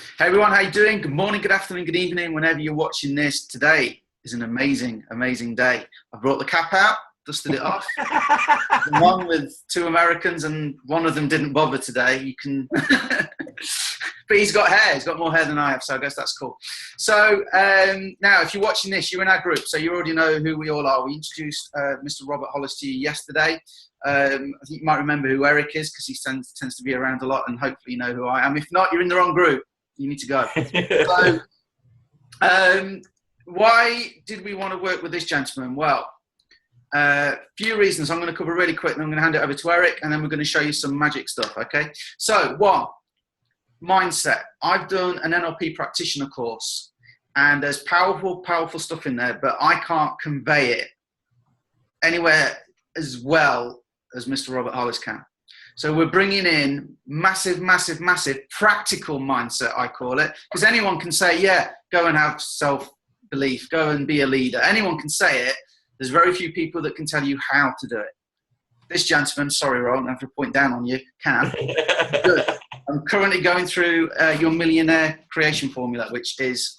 Hey everyone, how you doing? Good morning, good afternoon, good evening, whenever you're watching this. Today is an amazing, amazing day. I brought the cap out, dusted it off. The one with two Americans and one of them didn't bother today. You can, but he's got hair. He's got more hair than I have, so I guess that's cool. So now, if you're watching this, you're in our group, so you already know who we all are. We introduced Mr. Robert Hollis to you yesterday. I think you might remember who Eric is because he tends to be around a lot, and hopefully you know who I am. If not, you're in the wrong group. You need to go. So, why did we want to work with this gentleman? Well, few reasons. I'm going to cover really quick, and I'm going to hand it over to Eric, and then we're going to show you some magic stuff, okay? So, one, mindset. I've done an NLP practitioner course, and there's powerful, powerful stuff in there, but I can't convey it anywhere as well as Mr. Robert Hollis can. So we're bringing in massive, massive, massive practical mindset, I call it, because anyone can say, yeah, go and have self-belief, go and be a leader. Anyone can say it. There's very few people that can tell you how to do it. This gentleman, sorry, Ron, I have to point down on you, can. Good. I'm currently going through your millionaire creation formula, which is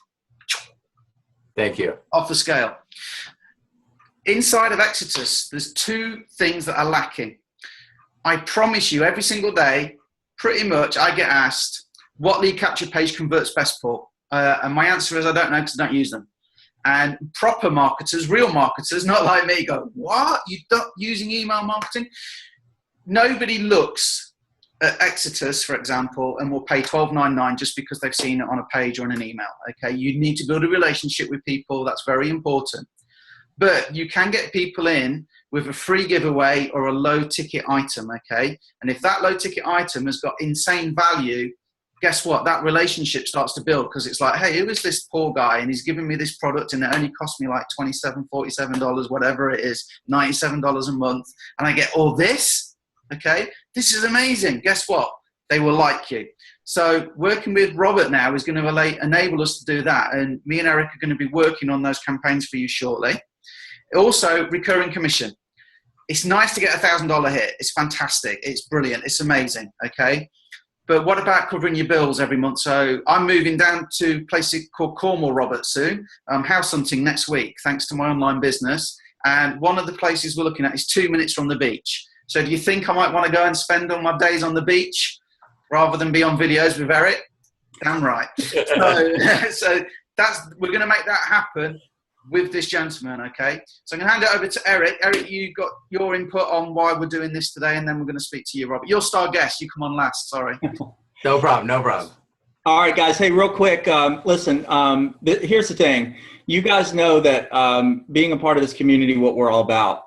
thank you, off the scale. Inside of Exodus, there's two things that are lacking. I promise you, every single day, pretty much, I get asked, what lead capture page converts best for? And my answer is, I don't know because I don't use them. And proper marketers, real marketers, not like me, go, what? You're not using email marketing? Nobody looks at Exodus, for example, and will pay $12.99 just because they've seen it on a page or in an email. Okay, you need to build a relationship with people. That's very important. But you can get people in with a free giveaway or a low ticket item, okay? And if that low ticket item has got insane value, guess what? That relationship starts to build because it's like, hey, who is this poor guy? And he's giving me this product and it only cost me like $27, $47, whatever it is, $97 a month. And I get all this, okay? This is amazing. Guess what? They will like you. So working with Robert now is going to enable us to do that. And me and Eric are going to be working on those campaigns for you shortly. Also, recurring commission. It's nice to get a $1,000 hit. It's fantastic. It's brilliant. It's amazing, okay? But what about covering your bills every month? So I'm moving down to a place called Cornwall, Robert, soon. I'm house hunting next week, thanks to my online business. And one of the places we're looking at is 2 minutes from the beach. So do you think I might want to go and spend all my days on the beach rather than be on videos with Eric? Damn right. So we're going to make that happen with this gentleman, okay? So I'm going to hand it over to Eric. Eric, you got your input on why we're doing this today, and then we're going to speak to you, Robert. You're star guest. You come on last, sorry. No problem, no problem. All right, guys. Hey, real quick, listen, here's the thing. You guys know that being a part of this community, what we're all about.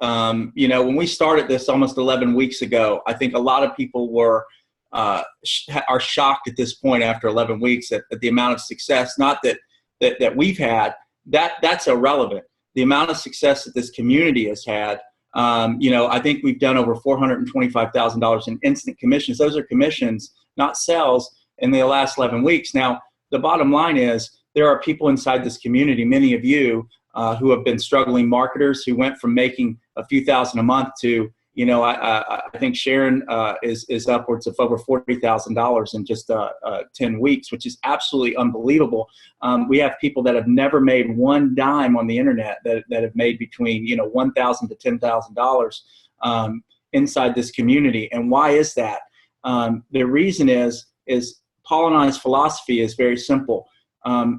You know, when we started this almost 11 weeks ago, I think a lot of people are shocked at this point after 11 weeks at the amount of success, not that we've had. That's irrelevant. The amount of success that this community has had, you know, I think we've done over $425,000 in instant commissions. Those are commissions, not sales, in the last 11 weeks. Now, the bottom line is there are people inside this community, many of you who have been struggling marketers who went from making a few thousand a month to, you know, I think Sharon is upwards of over $40,000 in just 10 weeks, which is absolutely unbelievable. We have people that have never made one dime on the internet that have made between, you know, $1,000 to $10,000 inside this community. And why is that? The reason is Paul and I's philosophy is very simple.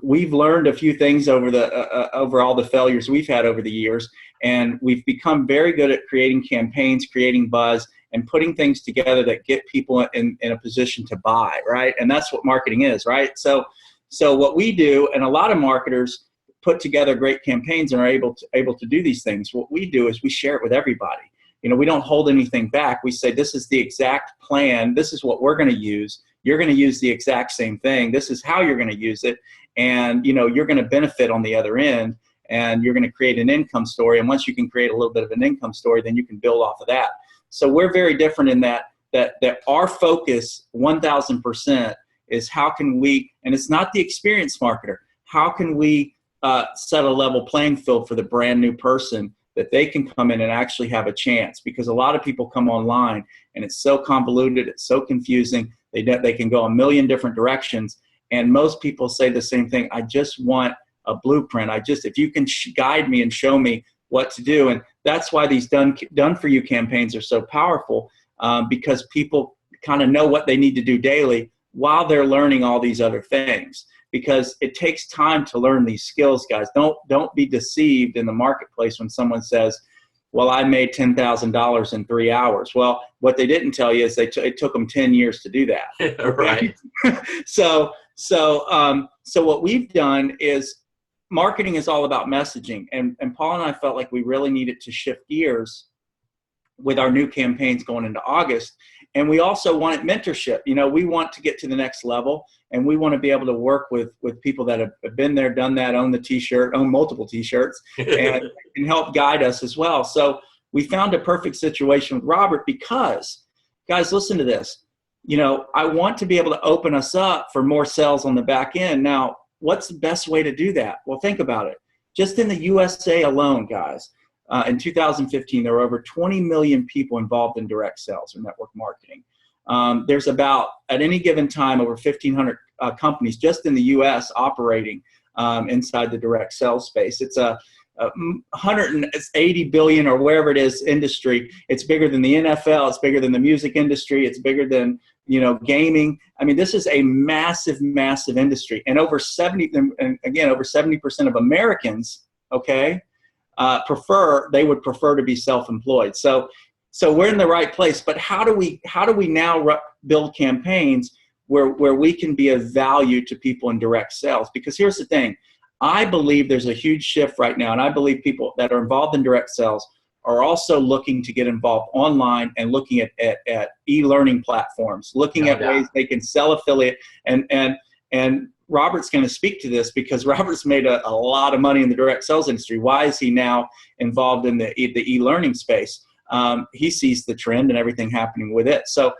We've learned a few things over all the failures we've had over the years, and we've become very good at creating campaigns, creating buzz, and putting things together that get people in a position to buy, right? And that's what marketing is, right? So what we do, and a lot of marketers put together great campaigns and are able to do these things. What we do is we share it with everybody. You know, we don't hold anything back. We say, this is the exact plan. This is what we're going to use. You're going to use the exact same thing. This is how you're going to use it. And, you know, you're going to benefit on the other end, and you're going to create an income story. And once you can create a little bit of an income story, then you can build off of that. So we're very different in that our focus 1000% is how can we, and it's not the experienced marketer, how can we set a level playing field for the brand new person that they can come in and actually have a chance, because a lot of people come online and it's so convoluted, it's so confusing, they can go a million different directions, And most people say the same thing. I just want a blueprint. If you can guide me and show me what to do. And that's why these done for you campaigns are so powerful, because people kind of know what they need to do daily while they're learning all these other things. Because it takes time to learn these skills, guys. Don't be deceived in the marketplace when someone says, well, I made $10,000 in 3 hours. Well, what they didn't tell you is it took them 10 years to do that. Right. So what we've done is, marketing is all about messaging. And Paul and I felt like we really needed to shift gears with our new campaigns going into August. And we also wanted mentorship. We want to get to the next level, and we want to be able to work with people that have been there, done that, own multiple T-shirts, and can help guide us as well. So we found a perfect situation with Robert because, guys, listen to this. I want to be able to open us up for more sales on the back end. Now, what's the best way to do that? Well, think about it. Just in the USA alone, guys, in 2015, there were over 20 million people involved in direct sales or network marketing. There's about, at any given time, over 1,500 companies just in the US operating inside the direct sales space. It's a 180 billion or wherever it is industry. It's bigger than the NFL. It's bigger than the music industry. It's bigger than gaming. I mean, this is a massive, massive industry. And over 70% of Americans, okay, they would prefer to be self-employed. So we're in the right place. But how do we now build campaigns where we can be of value to people in direct sales? Because here's the thing. I believe there's a huge shift right now, and I believe people that are involved in direct sales are also looking to get involved online and looking at e-learning platforms, looking at ways they can sell affiliate. And Robert's going to speak to this because Robert's made a lot of money in the direct sales industry. Why is he now involved in the e-learning space? He sees the trend and everything happening with it. So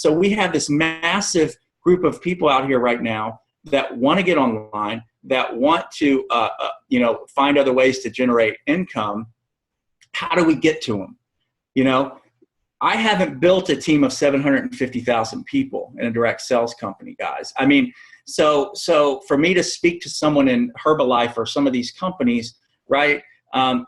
we have this massive group of people out here right now that want to get online, that want to find other ways to generate income. How do we get to them? I haven't built a team of 750,000 people in a direct sales company, guys. I mean, so for me to speak to someone in Herbalife or some of these companies, right?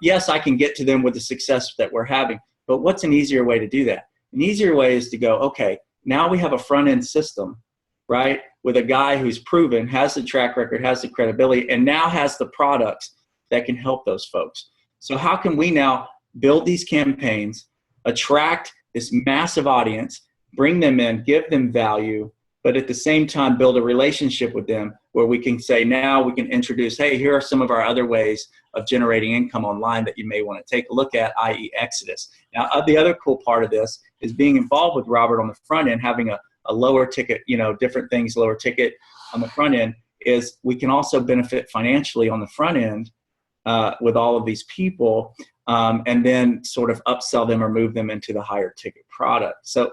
Yes, I can get to them with the success that we're having, but what's an easier way to do that? An easier way is to go, okay, now we have a front end system, right? With a guy who's proven, has the track record, has the credibility, and now has the products that can help those folks. So how can we now build these campaigns, attract this massive audience, bring them in, give them value, but at the same time build a relationship with them where we can say, now we can introduce, hey, here are some of our other ways of generating income online that you may want to take a look at, i.e. Exodus. Now, the other cool part of this is being involved with Robert on the front end, having a lower ticket, different things, lower ticket on the front end, is we can also benefit financially on the front end with all of these people, and then sort of upsell them or move them into the higher ticket product. So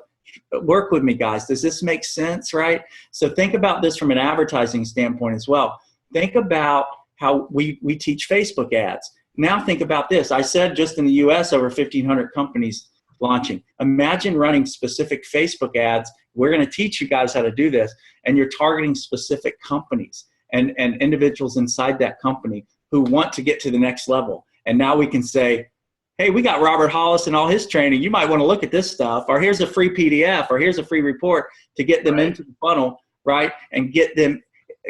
work with me, guys. Does this make sense, right? So think about this from an advertising standpoint as well. Think about how we teach Facebook ads. Now think about this. I said just in the US, over 1,500 companies launching. Imagine running specific Facebook ads. We're going to teach you guys how to do this, and you're targeting specific companies and individuals inside that company who want to get to the next level. And now we can say, hey, we got Robert Hollis and all his training. You might want to look at this stuff, or here's a free PDF, or here's a free report to get them into the funnel, right? And get them,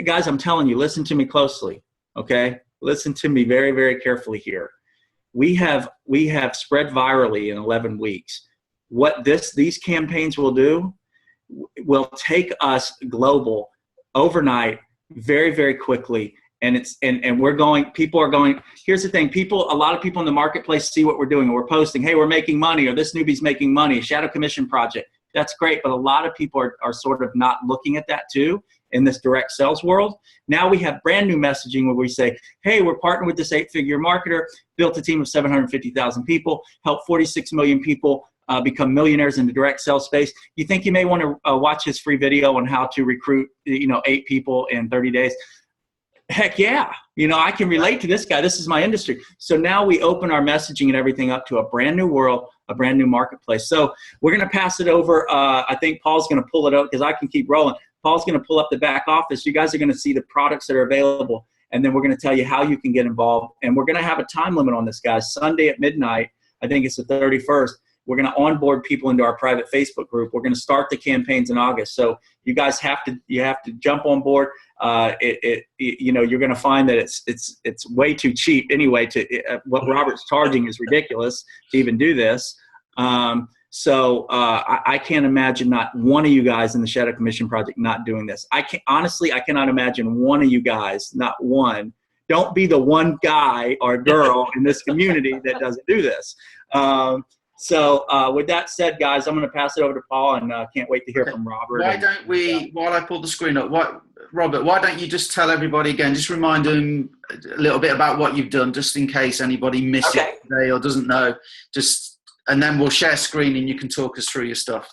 guys, I'm telling you, listen to me closely, okay? Listen to me very, very carefully here. We have spread virally in 11 weeks. What these campaigns will do will take us global overnight, very, very quickly. And we're going, people are going, here's the thing, a lot of people in the marketplace see what we're doing, and we're posting, hey, we're making money, or this newbie's making money, shadow commission project. That's great, but a lot of people are sort of not looking at that too in this direct sales world. Now we have brand new messaging where we say, hey, we're partnering with this 8-figure marketer, built a team of 750,000 people, helped 46 million people become millionaires in the direct sales space. You think you may want to watch his free video on how to recruit 8 people in 30 days? Heck yeah. I can relate to this guy. This is my industry. So now we open our messaging and everything up to a brand new world, a brand new marketplace. So we're going to pass it over. I think Paul's going to pull it up because I can keep rolling. Paul's going to pull up the back office. You guys are going to see the products that are available, and then we're going to tell you how you can get involved. And we're going to have a time limit on this, guys. Sunday at midnight, I think it's the 31st. We're going to onboard people into our private Facebook group. We're going to start the campaigns in August. So you guys have to jump on board. You know, you're going to find that it's way too cheap anyway. What Robert's charging is ridiculous to even do this. So I can't imagine not one of you guys in the Shadow Commission Project not doing this. Honestly, I cannot imagine one of you guys, not one. Don't be the one guy or girl in this community that doesn't do this. So with that said, guys, I'm going to pass it over to Paul, and can't wait to hear from Robert. Why don't we, while I pull the screen up, Robert, why don't you just tell everybody again, just remind them a little bit about what you've done, just in case anybody missed it today or doesn't know, and then we'll share screen and you can talk us through your stuff.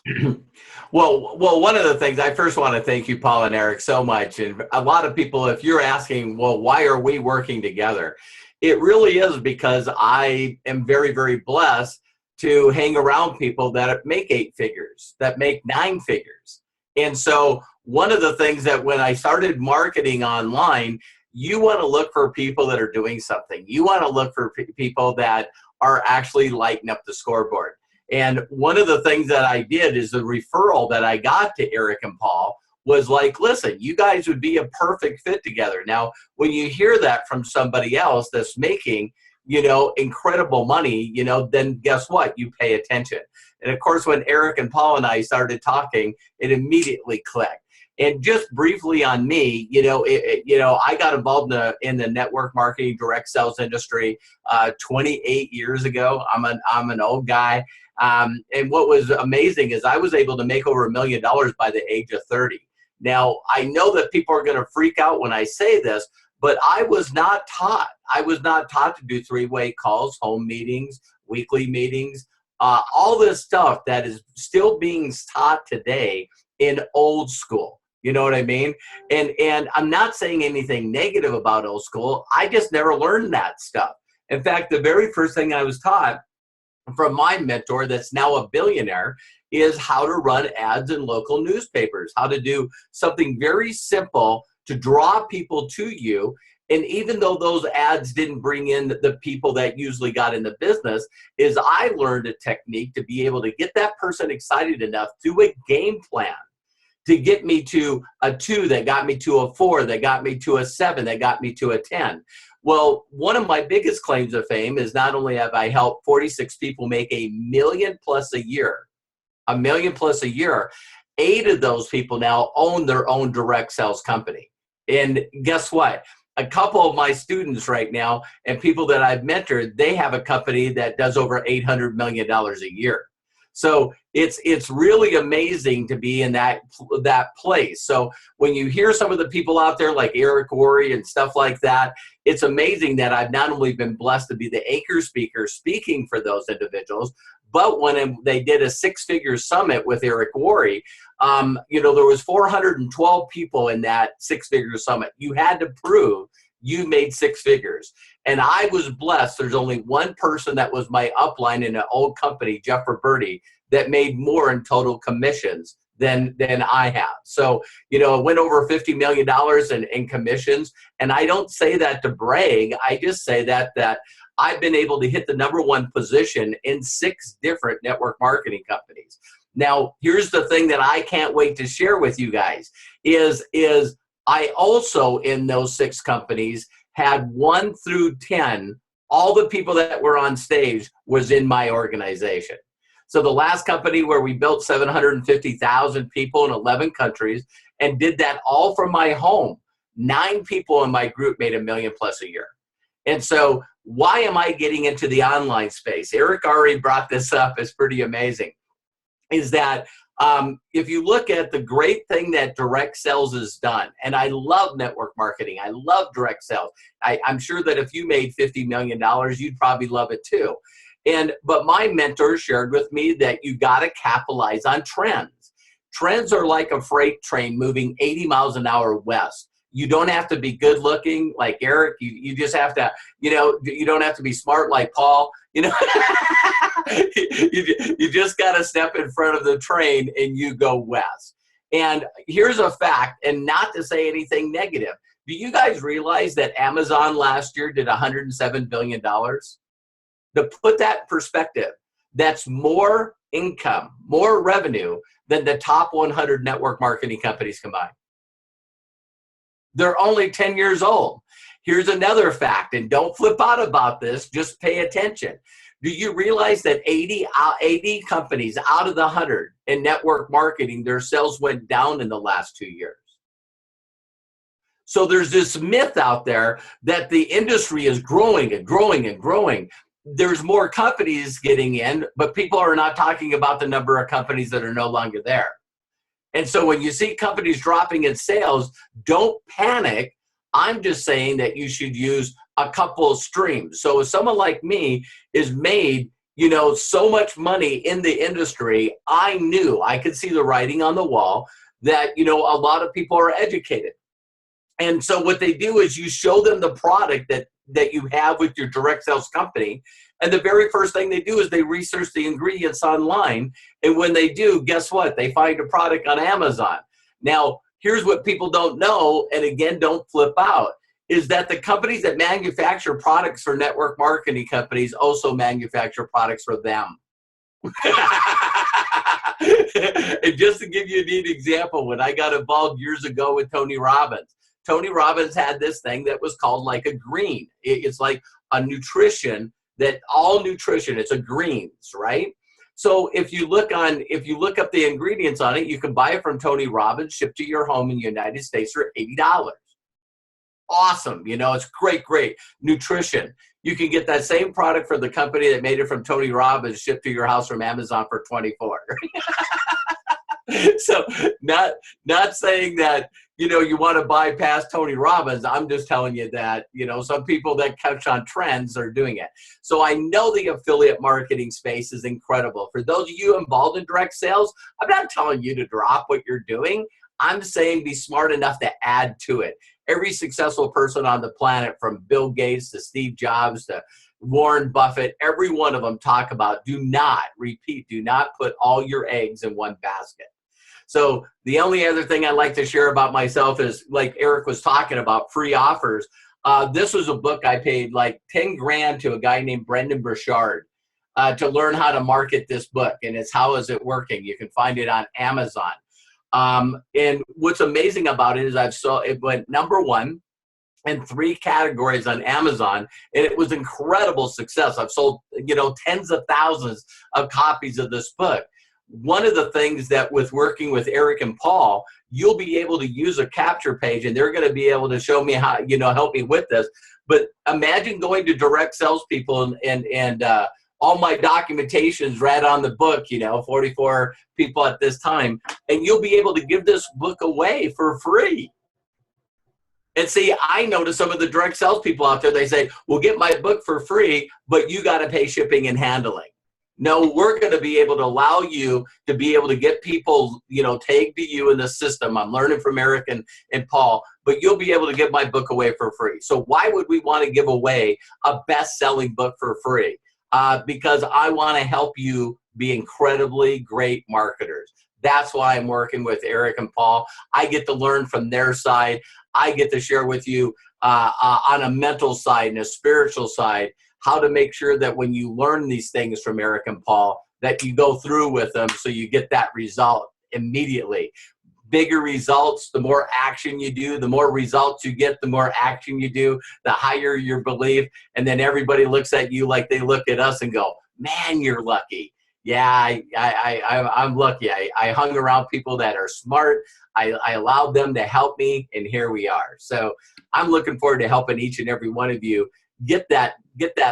Well, one of the things, I first want to thank you, Paul and Eric, so much. And a lot of people, if you're asking, well, why are we working together? It really is because I am very, very blessed to hang around people that make 8 figures, that make 9 figures. And so one of the things that when I started marketing online, you want to look for people that are doing something. You want to look for people that are actually lighting up the scoreboard. And one of the things that I did is the referral that I got to Eric and Paul was like, listen, you guys would be a perfect fit together. Now, when you hear that from somebody else that's making, you know, incredible money, you know, then guess what? You pay attention. And of course, when Eric and Paul and I started talking, it immediately clicked. And just briefly on me, you know, I got involved in the network marketing direct sales industry 28 years ago. I'm an old guy. And what was amazing is I was able to make over $1 million by the age of 30. Now, I know that people are going to freak out when I say this, but I was not taught. I was not taught to do 3-way calls, home meetings, weekly meetings, all this stuff that is still being taught today in old school. You know what I mean? And I'm not saying anything negative about old school. I just never learned that stuff. In fact, the very first thing I was taught from my mentor that's now a billionaire is how to run ads in local newspapers, how to do something very simple to draw people to you. And even though those ads didn't bring in the people that usually got in the business, is I learned a technique to be able to get that person excited enough through a game plan to get me to a 2, that got me to a 4, that got me to a 7, that got me to a 10. Well, one of my biggest claims of fame is not only have I helped 46 people make $1 million+ a year, $1 million+ a year, 8 of those people now own their own direct sales company. And guess what? A couple of my students right now and people that I've mentored, they have a company that does over $800 million a year. So it's really amazing to be in that place. So when you hear some of the people out there like Eric Worre and stuff like that, it's amazing that I've not only been blessed to be the anchor speaker speaking for those individuals, but when they did a 6-figure summit with Eric Worre, you know, there was 412 people in that 6-figure summit. You had to prove you made 6 figures. And I was blessed. There's only one person that was my upline in an old company, Jeff Roberti, that made more in total commissions than I have. So, you know, it went over $50 million in commissions. And I don't say that to brag. I just say that I've been able to hit the #1 position in 6 different network marketing companies. Now, here's the thing that I can't wait to share with you guys is I also in those 6 companies had 1 through 10, all the people that were on stage was in my organization. So the last company where we built 750,000 people in 11 countries and did that all from my home, 9 people in my group made $1 million+ a year. And so why am I getting into the online space? Eric already brought this up. It's pretty amazing. Is that if you look at the great thing that direct sales has done, and I love network marketing, I love direct sales. I'm sure that if you made $50 million, you'd probably love it too. But my mentor shared with me that you got to capitalize on trends. Trends are like a freight train moving 80 miles an hour west. You don't have to be good looking like Eric. You just have to, you know, you don't have to be smart like Paul. You know, you just got to step in front of the train and you go west. And here's a fact, and not to say anything negative. Do you guys realize that Amazon last year did $107 billion? To put that in perspective, that's more income, more revenue than the top 100 network marketing companies combined. They're only 10 years old. Here's another fact, and don't flip out about this, just pay attention. Do you realize that 80 companies out of the 100 in network marketing, their sales went down in the last 2 years? So there's this myth out there that the industry is growing and growing and growing. There's more companies getting in, but people are not talking about the number of companies that are no longer there. And so when you see companies dropping in sales, don't panic. I'm just saying that you should use a couple of streams. So if someone like me is made, so much money in the industry, I knew I could see the writing on the wall that, a lot of people are educated. And so what they do is you show them the product that you have with your direct sales company. And the very first thing they do is they research the ingredients online. And when they do, guess what? They find a product on Amazon. Now, here's what people don't know, and again, don't flip out, is that the companies that manufacture products for network marketing companies also manufacture products for them. And just to give you a neat example, when I got involved years ago with Tony Robbins had this thing that was called like a green. It's like a nutrition that all nutrition, it's a greens, right? So if you look up the ingredients on it, you can buy it from Tony Robbins, shipped to your home in the United States for $80. Awesome. It's great nutrition. You can get that same product from the company that made it from Tony Robbins, shipped to your house from Amazon for $24. So not saying that, you want to bypass Tony Robbins. I'm just telling you that, some people that catch on trends are doing it. So I know the affiliate marketing space is incredible. For those of you involved in direct sales, I'm not telling you to drop what you're doing. I'm saying be smart enough to add to it. Every successful person on the planet, from Bill Gates to Steve Jobs to Warren Buffett, every one of them talk about do not put all your eggs in one basket. So the only other thing I'd like to share about myself is, like Eric was talking about, free offers. This was a book I paid like 10 grand to a guy named Brendan Burchard to learn how to market this book. And it's How Is It Working? You can find it on Amazon. And what's amazing about it is it went #1 in 3 categories on Amazon, and it was incredible success. I've sold, tens of thousands of copies of this book. One of the things that with working with Eric and Paul, you'll be able to use a capture page, and they're going to be able to show me how, help me with this. But imagine going to direct salespeople and all my documentation's right on the book, 44 people at this time, and you'll be able to give this book away for free. And see, I notice some of the direct sales people out there, they say, well, get my book for free, but you got to pay shipping and handling. No, we're going to be able to allow you to be able to get people, tagged to you in the system. I'm learning from Eric and Paul, but you'll be able to give my book away for free. So why would we want to give away a best-selling book for free? Because I want to help you be incredibly great marketers. That's why I'm working with Eric and Paul. I get to learn from their side. I get to share with you on a mental side and a spiritual side how to make sure that when you learn these things from Eric and Paul, that you go through with them so you get that result immediately. Bigger results, the more action you do, the more results you get, the more action you do, the higher your belief. And then everybody looks at you like they look at us and go, man, you're lucky. Yeah, I'm lucky. I hung around people that are smart. I allowed them to help me, and here we are. So I'm looking forward to helping each and every one of you get that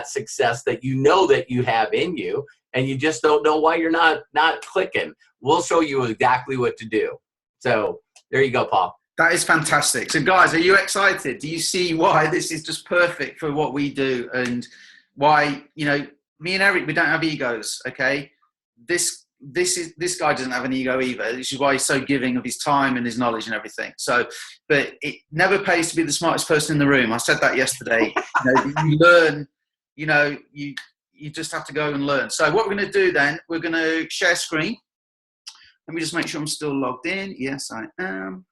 success that you have in you, and you just don't know why you're not clicking. We'll show you exactly what to do. So there you go, Paul. That is fantastic. So guys, are you excited? Do you see why this is just perfect for what we do, and why, me and Eric, we don't have egos, okay? This guy doesn't have an ego either. This is why he's so giving of his time and his knowledge and everything. So, but it never pays to be the smartest person in the room. I said that yesterday. You learn, you just have to go and learn. So what we're going to do then, we're going to share screen. Let me just make sure I'm still logged in. Yes, I am.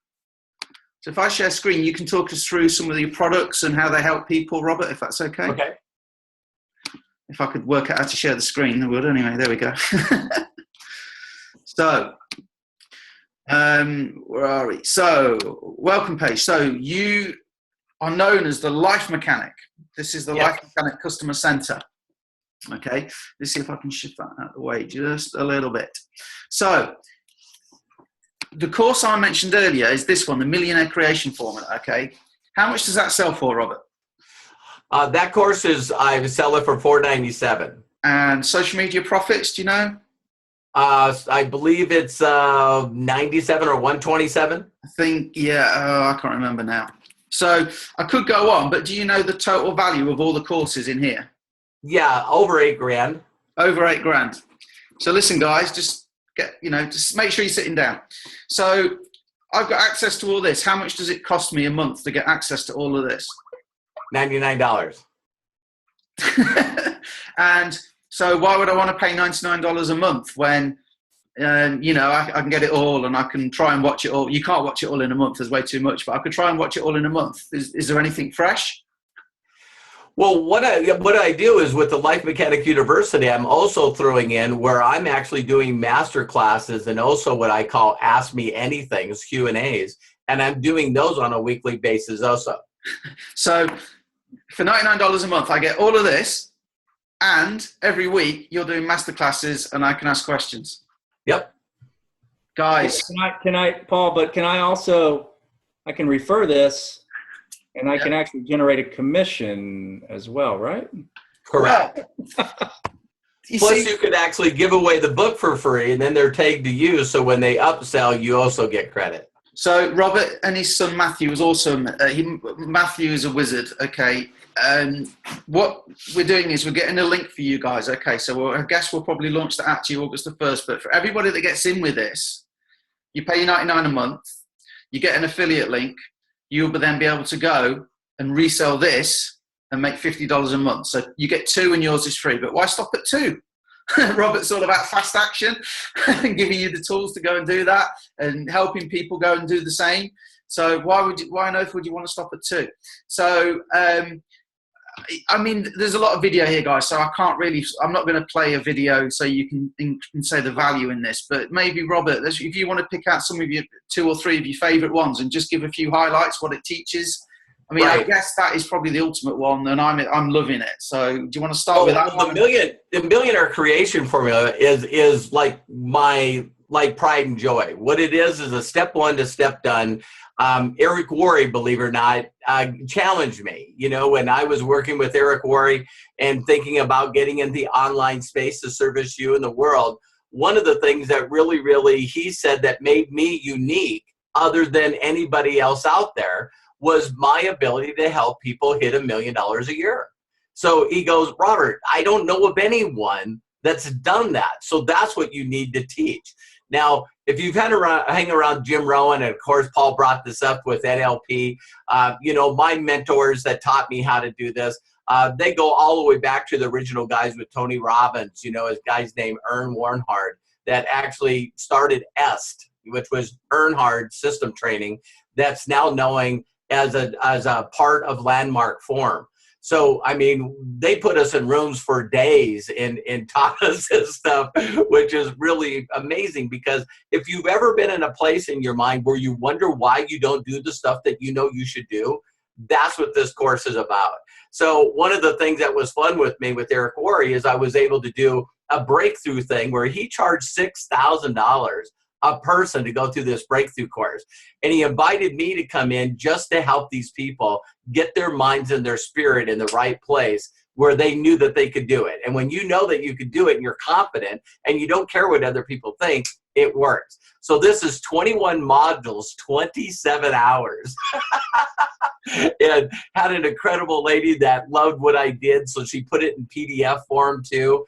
So if I share screen, you can talk us through some of your products and how they help people, Robert, if that's okay. Okay. If I could work out how to share the screen, I would. Anyway, there we go. So, where are we? So, welcome page. So you are known as the Life Mechanic. This is the Life Mechanic Customer Center. Okay, let's see if I can shift that out of the way just a little bit. So, the course I mentioned earlier is this one, the Millionaire Creation Formula. Okay, how much does that sell for, Robert? That course I sell it for $4.97. And social media profits, do you know? I believe it's 97 or 127. I think, yeah, I can't remember now. So I could go on, but do you know the total value of all the courses in here? Yeah, over $8,000. Over $8,000. So listen, guys, just just make sure you're sitting down. So I've got access to all this. How much does it cost me a month to get access to all of this? $99. And so why would I want to pay $99 a month when, I can get it all and I can try and watch it all. You can't watch it all in a month. There's way too much, but I could try and watch it all in a month. Is there anything fresh? Well, what I do is with the Life Mechanic University, I'm also throwing in where I'm actually doing master classes and also what I call Ask Me Anythings, Q&As, and I'm doing those on a weekly basis also. So for $99 a month, I get all of this, and every week you're doing master classes and I can ask questions. Yep. Guys. Can I, Paul, but can I also, I can refer this and I can actually generate a commission as well, right? Correct. Plus, you could actually give away the book for free, and then they're tagged to you. So when they upsell, you also get credit. So Robert and his son Matthew was awesome. Matthew is a wizard. Okay. What we're doing is we're getting a link for you guys. Okay. So I guess we'll probably launch that actually August the 1st. But for everybody that gets in with this, you pay $99 a month. You get an affiliate link. You'll then be able to go and resell this and make $50 a month. So you get 2 and yours is free. But why stop at 2? Robert's all about fast action and giving you the tools to go and do that and helping people go and do the same. So why on earth would you want to stop at 2? So, there's a lot of video here, guys, so I'm not going to play a video so you can say the value in this, but maybe Robert, if you want to pick out some of your 2 or 3 of your favorite ones and just give a few highlights, what it teaches. I mean, right. I guess that is probably the ultimate one, and I'm loving it. So, do you want to start with that one? The Millionaire Creation Formula is like my pride and joy. What it is a step 1 to step done. Eric Worre, believe it or not, challenged me. You know, when I was working with Eric Worre and thinking about getting in the online space to service you in the world, one of the things that really he said that made me unique, other than anybody else out there, was my ability to help people hit $1 million a year. So he goes, Robert, I don't know of anyone that's done that. So that's what you need to teach. Now, if you've hang around Jim Rohn, and of course, Paul brought this up with NLP, my mentors that taught me how to do this, they go all the way back to the original guys with Tony Robbins, his guy's name, Ern Warnhard, that actually started EST, which was Earnhardt System Training, that's now knowing as a part of Landmark Forum. So, I mean, they put us in rooms for days and taught us this stuff, which is really amazing, because if you've ever been in a place in your mind where you wonder why you don't do the stuff that you know you should do, that's what this course is about. So one of the things that was fun with me with Eric Worre is I was able to do a breakthrough thing where he charged $6,000 a person to go through this breakthrough course. And he invited me to come in just to help these people get their minds and their spirit in the right place where they knew that they could do it. And when you know that you could do it and you're confident and you don't care what other people think, it works. So this is 21 modules, 27 hours. And had an incredible lady that loved what I did, so she put it in PDF form too.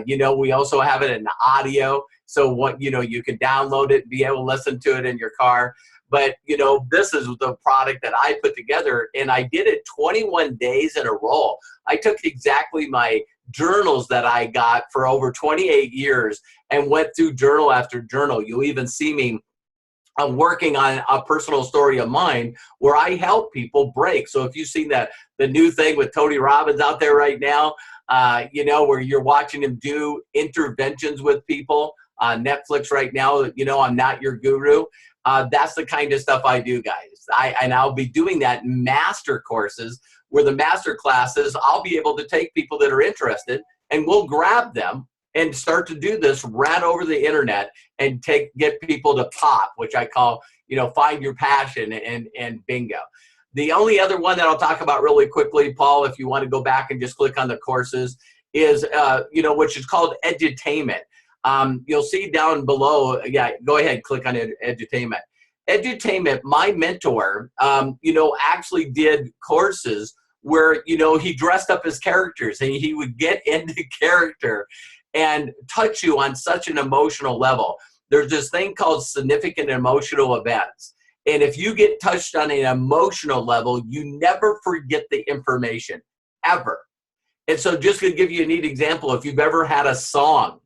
We also have it in audio, so you can download it and be able to listen to it in your car. But this is the product that I put together, and I did it 21 days in a row. I took exactly my journals that I got for over 28 years and went through journal after journal. You'll even see me working on a personal story of mine where I help people break. So if you've seen that, the new thing with Tony Robbins out there right now, you know, where you're watching him do interventions with people on Netflix right now, you know, I'm Not Your Guru. That's the kind of stuff I do, guys. And I'll be doing that in master courses where the master classes, I'll be able to take people that are interested and we'll grab them and start to do this right over the internet and get people to pop, which I call, you know, find your passion and bingo. The only other one that I'll talk about really quickly, Paul, if you want to go back and just click on the courses, is, you know, which is called edutainment. You'll see down below, yeah, go ahead, click on edutainment. Edutainment, my mentor, you know, actually did courses where, you know, he dressed up as characters and he would get into character and touch you on such an emotional level. There's this thing called significant emotional events. And if you get touched on an emotional level, you never forget the information, ever. And so just to give you a neat example, if you've ever had a song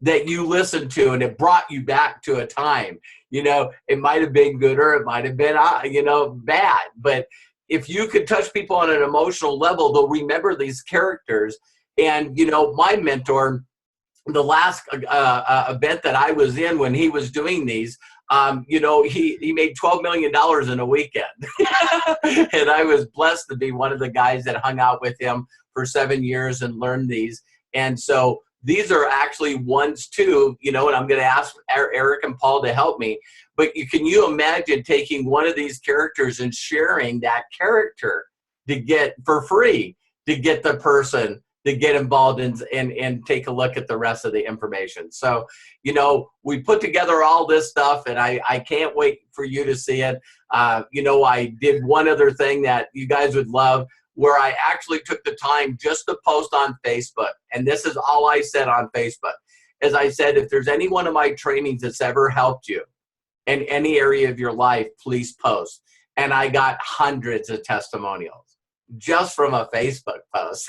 that you listened to and it brought you back to a time, you know, it might have been good or it might have been, you know, bad. But if you could touch people on an emotional level, they'll remember these characters. And, you know, my mentor, the last event that I was in when he was doing these, you know, he made $12 million in a weekend. And I was blessed to be one of the guys that hung out with him for 7 years and learned these. And so these are actually ones too, you know, and I'm going to ask Eric and Paul to help me. But can you imagine taking one of these characters and sharing that character to get for free, to get the person to get involved and take a look at the rest of the information. So, you know, we put together all this stuff and I can't wait for you to see it. You know, I did one other thing that you guys would love where I actually took the time just to post on Facebook. And this is all I said on Facebook. As I said, if there's any one of my trainings that's ever helped you in any area of your life, please post. And I got hundreds of testimonials just from a Facebook post.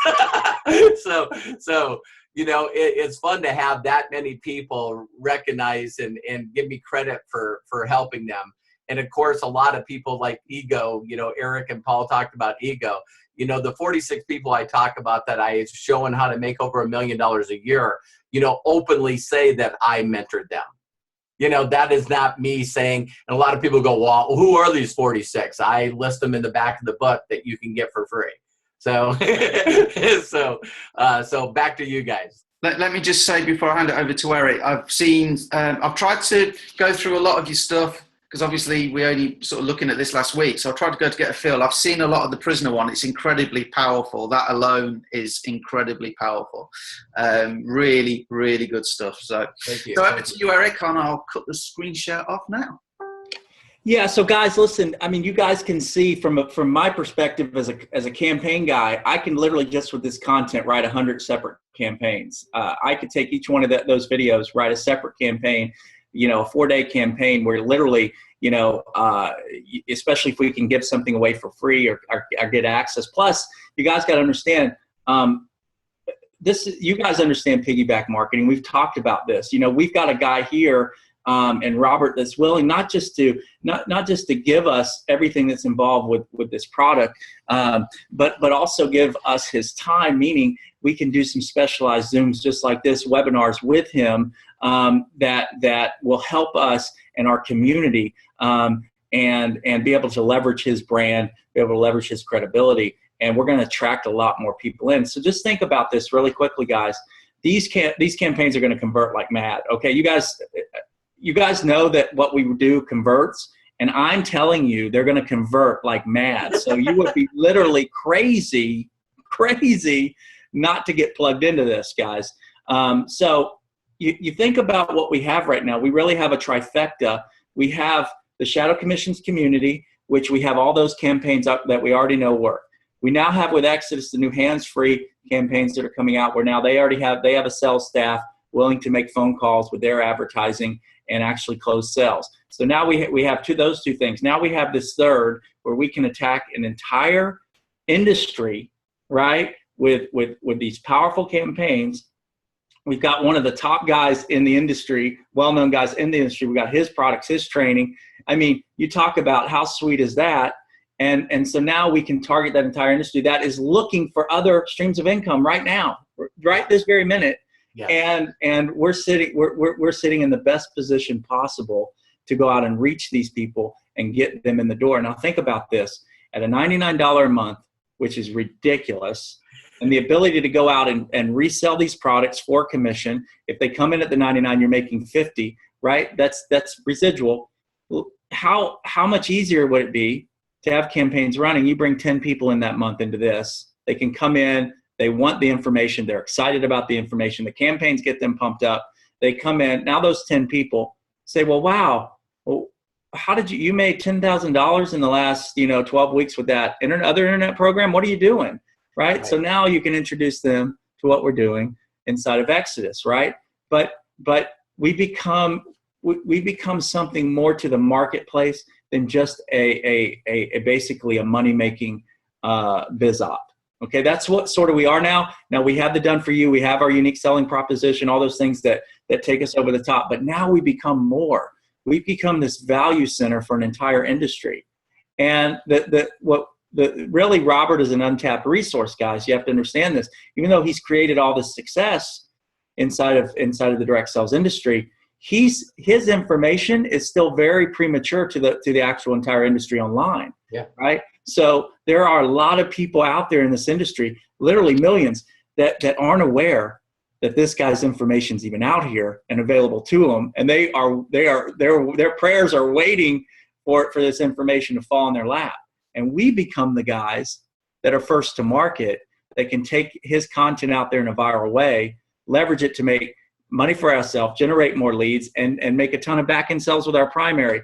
So you know, it's fun to have that many people recognize and give me credit for helping them. And of course, a lot of people like ego, you know, Eric and Paul talked about ego. You know, the 46 people I talk about that I showing how to make over $1 million a year, you know, openly say that I mentored them. You know, that is not me saying, and a lot of people go, well, who are these 46? I list them in the back of the book that you can get for free. So, so back to you guys. Let me just say before I hand it over to Eric, I've tried to go through a lot of your stuff because obviously we only sort of looking at this last week. So I tried to go to get a feel. I've seen a lot of the prisoner one. It's incredibly powerful. That alone is incredibly powerful. Really, really good stuff. So, thank you. So over to you, Eric, and I'll cut the screen share off now. Yeah. So guys, listen, I mean, you guys can see from my perspective as a campaign guy, I can literally just with this content write 100 separate campaigns. I could take each one of those videos, write a separate campaign, you know, a 4-day campaign where literally, you know, especially if we can give something away for free or get access. Plus, you guys got to understand, you guys understand piggyback marketing. We've talked about this. You know, we've got a guy here, and Robert, that's willing not just to give us everything that's involved with this product, but also give us his time, meaning we can do some specialized Zooms just like this, webinars with him that will help us and our community and be able to leverage his brand, be able to leverage his credibility, and we're going to attract a lot more people in. So just think about this really quickly, guys. These campaigns are going to convert like mad. Okay, you guys know that what we do converts, and I'm telling you they're going to convert like mad. So you would be literally crazy not to get plugged into this, guys. So you think about what we have right now. We really have a trifecta. We have the Shadow Commissions community, which we have all those campaigns up that we already know work. We now have with Exodus the new hands-free campaigns that are coming out where now they have a sales staff willing to make phone calls with their advertising and actually close sales. So now we have those two things. Now we have this third where we can attack an entire industry, right, with these powerful campaigns. We've got one of the top guys in the industry, well-known guys in the industry. We got his products, his training. I mean, you talk about how sweet is that? And so now we can target that entire industry that is looking for other streams of income right now, right this very minute. Yeah. And we're sitting in the best position possible to go out and reach these people and get them in the door. Now think about this: at a $99 a month, which is ridiculous, and the ability to go out and resell these products for commission. If they come in at the 99, you're making 50, right? That's residual. How much easier would it be to have campaigns running? You bring 10 people in that month into this. They can come in. They want the information. They're excited about the information. The campaigns get them pumped up. They come in. Now those 10 people say, well, wow, well, how did you made $10,000 in the last 12 weeks with that other internet program? What are you doing? Right? So now you can introduce them to what we're doing inside of Exodus, right? But we become something more to the marketplace than just a basically a money-making biz op. Okay, that's what sort of we are now. Now we have the done for you. We have our unique selling proposition, all those things that take us over the top. But now we become more. We've become this value center for an entire industry. And really, Robert is an untapped resource, guys. You have to understand this. Even though he's created all this success inside of the direct sales industry, his information is still very premature to the actual entire industry online. Yeah. Right. So there are a lot of people out there in this industry, literally millions, that aren't aware that this guy's information is even out here and available to them, and their prayers are waiting for this information to fall in their lap. And we become the guys that are first to market, that can take his content out there in a viral way, leverage it to make money for ourselves, generate more leads, and make a ton of back-end sales with our primary.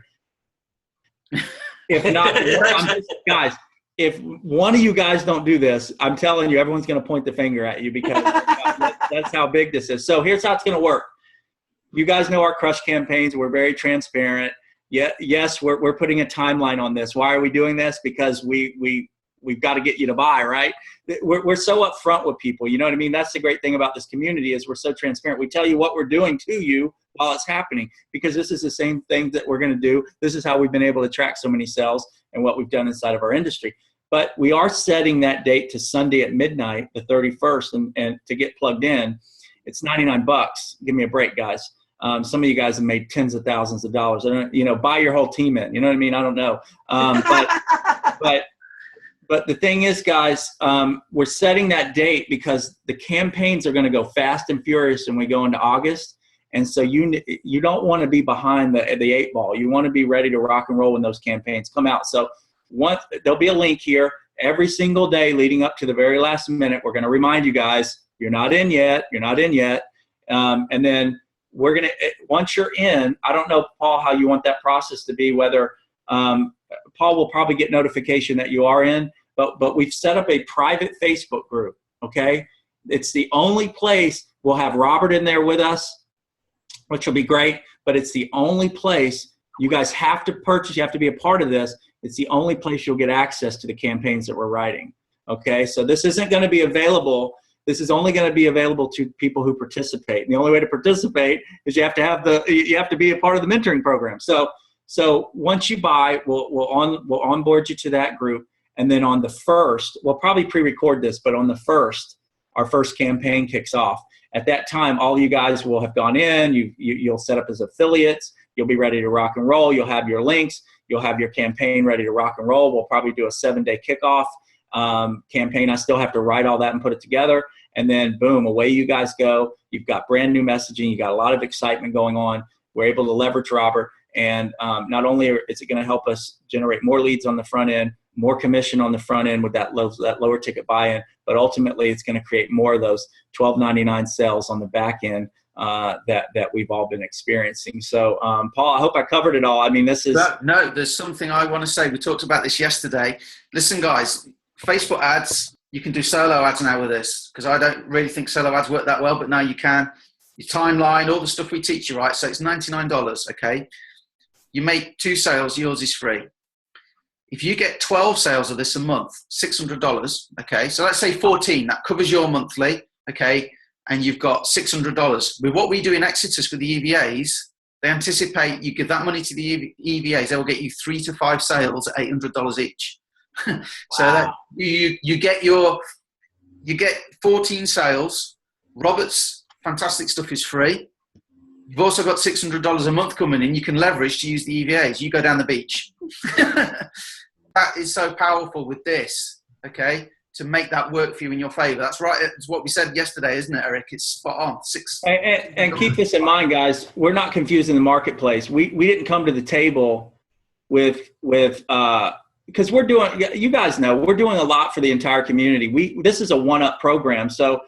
If not, guys, if one of you guys don't do this, I'm telling you, everyone's going to point the finger at you, because that's how big this is. So here's how it's going to work. You guys know our crush campaigns. We're very transparent. Yes, we're putting a timeline on this. Why are we doing this? Because we've got to get you to buy, right? We're so upfront with people. You know what I mean? That's the great thing about this community, is we're so transparent. We tell you what we're doing to you while it's happening, because this is the same thing that we're going to do. This is how we've been able to track so many sales and what we've done inside of our industry. But we are setting that date to Sunday at midnight, the 31st, and to get plugged in, it's $99. Give me a break, guys. Some of you guys have made tens of thousands of dollars. I don't, buy your whole team in. You know what I mean? I don't know. But the thing is, guys, we're setting that date because the campaigns are going to go fast and furious when we go into August. And so you don't want to be behind the 8 ball. You want to be ready to rock and roll when those campaigns come out. So there'll be a link here every single day leading up to the very last minute. We're going to remind you guys, you're not in yet. You're not in yet. And then we're going to, once you're in, I don't know, Paul, how you want that process to be, whether Paul will probably get notification that you are in, but we've set up a private Facebook group. Okay. It's the only place. We'll have Robert in there with us, which will be great, but it's the only place. You guys have to purchase. You have to be a part of this. It's the only place you'll get access to the campaigns that we're writing. Okay. So this isn't going to be available. This is only going to be available to people who participate. And the only way to participate is you have to be a part of the mentoring program. So once you buy, we'll onboard you to that group. And then on the 1st, we'll probably pre-record this, but on the 1st, our first campaign kicks off. At that time, all you guys will have gone in. You'll set up as affiliates. You'll be ready to rock and roll. You'll have your links. You'll have your campaign ready to rock and roll. We'll probably do a 7-day kickoff campaign. I still have to write all that and put it together. And then, boom, away you guys go. You've got brand new messaging. You got a lot of excitement going on. We're able to leverage Robert. And not only is it going to help us generate more leads on the front end, more commission on the front end with that lower ticket buy-in, but ultimately it's going to create more of those $12.99 sales on the back end that we've all been experiencing. So, Paul, I hope I covered it all. I mean, this is... No, there's something I want to say. We talked about this yesterday. Listen, guys, Facebook ads, you can do solo ads now with this, because I don't really think solo ads work that well, but now you can. Your timeline, all the stuff we teach you, right? So it's $99, okay? You make 2 sales, yours is free. If you get 12 sales of this a month, $600, okay? So let's say 14, that covers your monthly, okay? And you've got $600. With what we do in Exodus with the EVAs, they anticipate you give that money to the EVAs, they will get you 3 to 5 sales at $800 each. So Wow. that you get 14 sales. Robert's fantastic stuff is free. You've also got $600 a month coming in. You can leverage to use the EVAs. You go down the beach. That is so powerful with this, okay, to make that work for you in your favor. That's right. It's what we said yesterday, isn't it, Eric? It's spot on. And keep this in mind, guys. We're not confusing the marketplace. We didn't come to the table with because we're doing, you guys know, we're doing a lot for the entire community. This is a one-up program. So,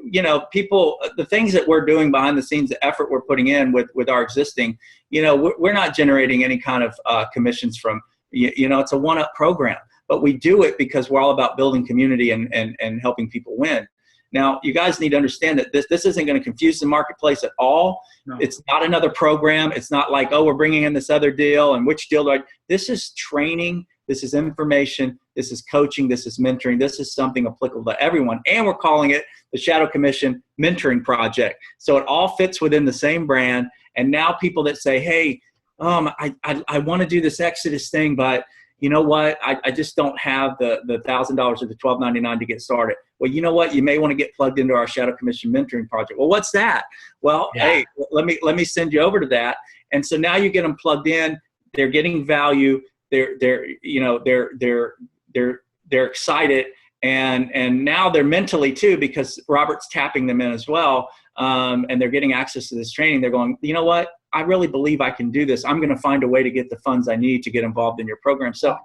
you know, people, the things that we're doing behind the scenes, the effort we're putting in with our existing, you know, we're not generating any kind of commissions from, you know, it's a one-up program, but we do it because we're all about building community and helping people win. Now, you guys need to understand that this isn't going to confuse the marketplace at all. No. It's not another program. It's not like, oh, we're bringing in this other deal and which deal do I? This is training. This is information. This is coaching. This is mentoring. This is something applicable to everyone. And we're calling it the Shadow Commission Mentoring Project. So it all fits within the same brand. And now people that say, hey, I want to do this Exodus thing, but you know what? I just don't have the $1,000 or the $1,299 to get started. Well, you know what? You may want to get plugged into our Shadow Commission Mentoring Project. Well, what's that? Well, hey, let me send you over to that. And so now you get them plugged in. They're getting value. They're excited, and now they're mentally too, because Robert's tapping them in as well, and they're getting access to this training. They're going, you know what? I really believe I can do this. I'm going to find a way to get the funds I need to get involved in your program. So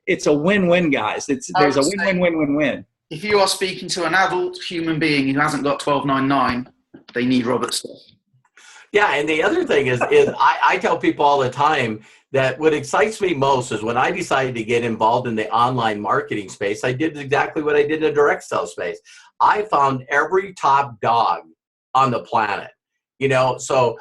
it's a win-win, guys. There's a win-win-win-win-win. If you are speaking to an adult human being who hasn't got $12.99, they need Robert's stuff. Yeah, and the other thing is I tell people all the time that what excites me most is when I decided to get involved in the online marketing space, I did exactly what I did in the direct sell space. I found every top dog on the planet, you know, so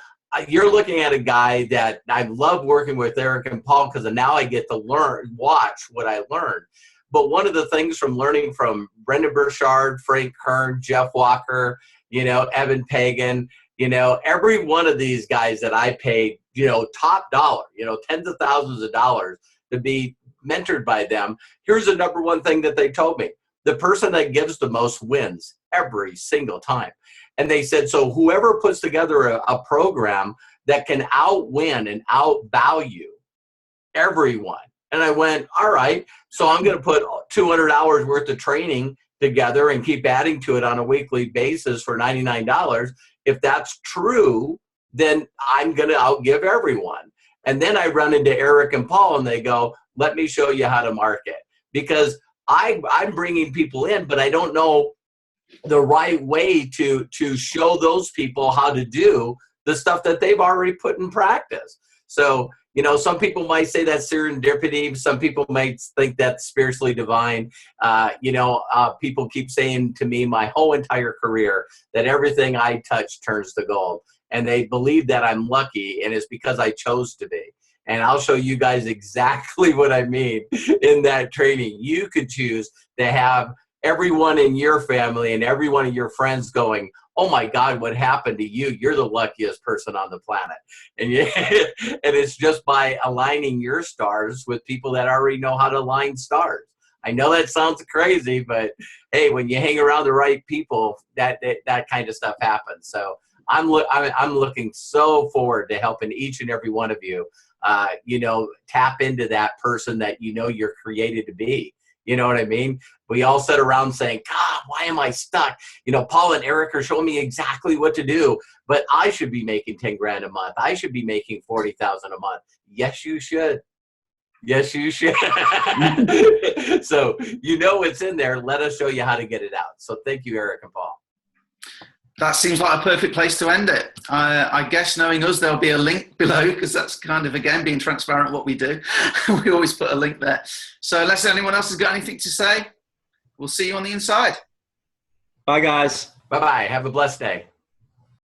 you're looking at a guy that I love working with, Eric and Paul, because now I get to watch what I learned. But one of the things from learning from Brendan Burchard, Frank Kern, Jeff Walker, you know, Evan Pagan, you know, every one of these guys that I paid, you know, top dollar, you know, tens of thousands of dollars to be mentored by them. Here's the number one thing that they told me. The person that gives the most wins every single time. And they said, so whoever puts together a program that can outwin and outvalue everyone. And I went, all right, so I'm going to put 200 hours worth of training together and keep adding to it on a weekly basis for $99. If that's true, then I'm going to outgive everyone. And then I run into Eric and Paul and they go, let me show you how to market. Because I'm bringing people in, but I don't know the right way to show those people how to do the stuff that they've already put in practice. So, you know, some people might say that's serendipity. Some people might think that's spiritually divine. People keep saying to me my whole entire career that everything I touch turns to gold. And they believe that I'm lucky, and it's because I chose to be. And I'll show you guys exactly what I mean in that training. You could choose to have everyone in your family and every one of your friends going, oh my God, what happened to you? You're the luckiest person on the planet. And it's just by aligning your stars with people that already know how to align stars. I know that sounds crazy, but hey, when you hang around the right people, that kind of stuff happens. So I'm looking so forward to helping each and every one of you, tap into that person that you know you're created to be. You know what I mean? We all sit around saying, God, why am I stuck? You know, Paul and Eric are showing me exactly what to do, but I should be making 10 grand a month. I should be making 40,000 a month. Yes, you should. Yes, you should. So, you know it's in there. Let us show you how to get it out. So thank you, Eric and Paul. That seems like a perfect place to end it. I guess knowing us, there'll be a link below because that's kind of, again, being transparent what we do. We always put a link there. So unless anyone else has got anything to say, we'll see you on the inside. Bye, guys. Bye-bye. Have a blessed day.